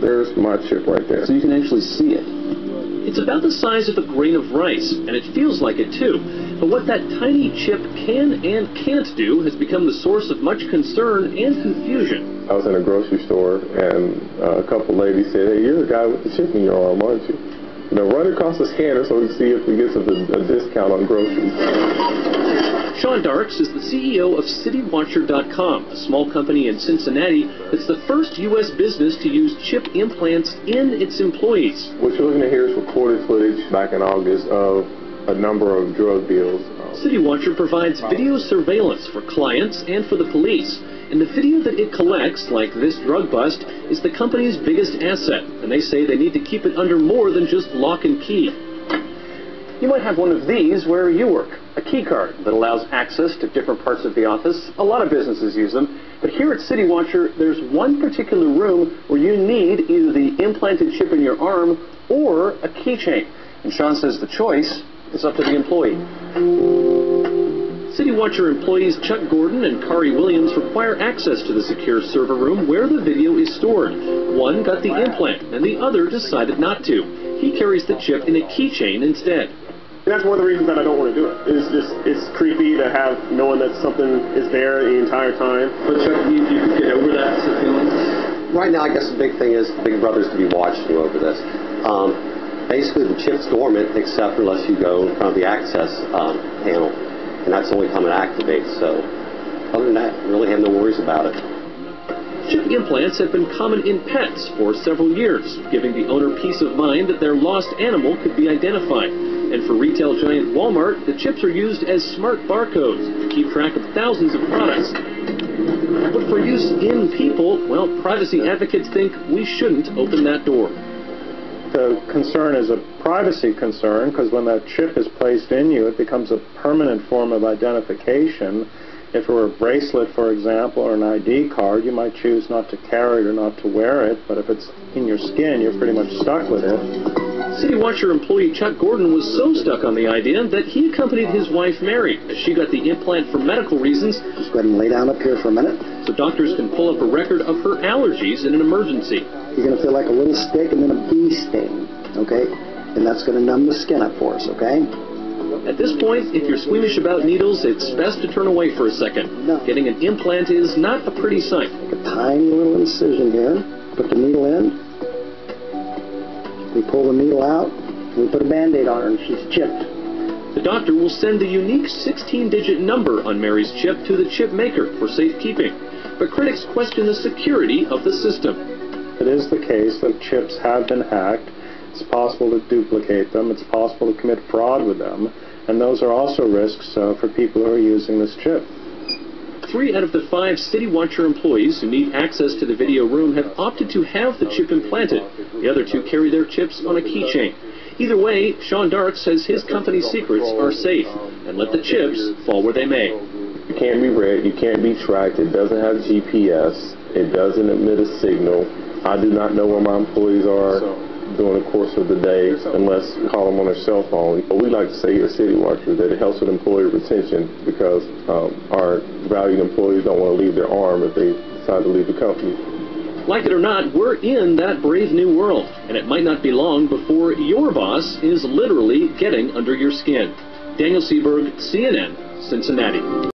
There's my chip right there. So you can actually see it. It's about the size of a grain of rice, and it feels like it too. But what that tiny chip can and can't do has become the source of much concern and confusion. I was in a grocery store, and a couple ladies said, "Hey, you're the guy with the chip in your arm, aren't you? Run across the scanner so we can see if we get a discount on groceries." Sean Darks is the CEO of CityWatcher.com, a small company in Cincinnati that's the first U.S. business to use chip implants in its employees. What you're looking at here is recorded footage back in August of a number of drug deals. CityWatcher provides video surveillance for clients and for the police. And the video that it collects, like this drug bust, is the company's biggest asset. And they say they need to keep it under more than just lock and key. You might have one of these where you work, a key card that allows access to different parts of the office. A lot of businesses use them. But here at CityWatcher, there's one particular room where you need either the implanted chip in your arm or a keychain. And Sean says the choice is up to the employee. CityWatcher employees Chuck Gordon and Kari Williams require access to the secure server room where the video is stored. One got the implant, and the other decided not to. He carries the chip in a keychain instead. That's one of the reasons that I don't want to do it. It's creepy to have knowing that something is there the entire time. But Chuck, you could get over that feeling? Right now, I guess the big thing is Big Brother's to be watching you over this. Basically, the chip's dormant except unless you go in front of the access panel. And that's the only time it activates. So other than that, I really have no worries about it. Chip implants have been common in pets for several years, giving the owner peace of mind that their lost animal could be identified. And for retail giant Walmart, the chips are used as smart barcodes to keep track of thousands of products. But for use in people, well, privacy advocates think we shouldn't open that door. The concern is a privacy concern because when that chip is placed in you, it becomes a permanent form of identification. If it were a bracelet, for example, or an ID card, you might choose not to carry it or not to wear it, but if it's in your skin, you're pretty much stuck with it. CityWatcher employee Chuck Gordon was so stuck on the idea that he accompanied his wife Mary as she got the implant for medical reasons. Just go ahead and lay down up here for a minute. So doctors can pull up a record of her allergies in an emergency. You're going to feel like a little stick and then a bee sting, okay? And that's going to numb the skin up for us, okay? At this point, if you're squeamish about needles, it's best to turn away for a second. No. Getting an implant is not a pretty sight. Make a tiny little incision here. Put the needle in. We pull the needle out. And we put a Band-Aid on her and she's chipped. The doctor will send the unique 16-digit number on Mary's chip to the chip maker for safekeeping. But critics question the security of the system. It is the case that chips have been hacked. It's possible to duplicate them. It's possible to commit fraud with them. And those are also risks for people who are using this chip. 3 out of the 5 CityWatcher employees who need access to the video room have opted to have the chip implanted. The other 2 carry their chips on a keychain. Either way, Sean Darks says his company's secrets are safe, and let the chips fall where they may. You can't be read, you can't be tracked, it doesn't have GPS, it doesn't emit a signal. I do not know where my employees are during the course of the day unless you call them on their cell phone. But we like to say here at CityWatcher that it helps with employee retention because our valued employees don't want to leave their arm if they decide to leave the company. Like it or not, we're in that brave new world, and it might not be long before your boss is literally getting under your skin. Daniel Seberg, CNN, Cincinnati.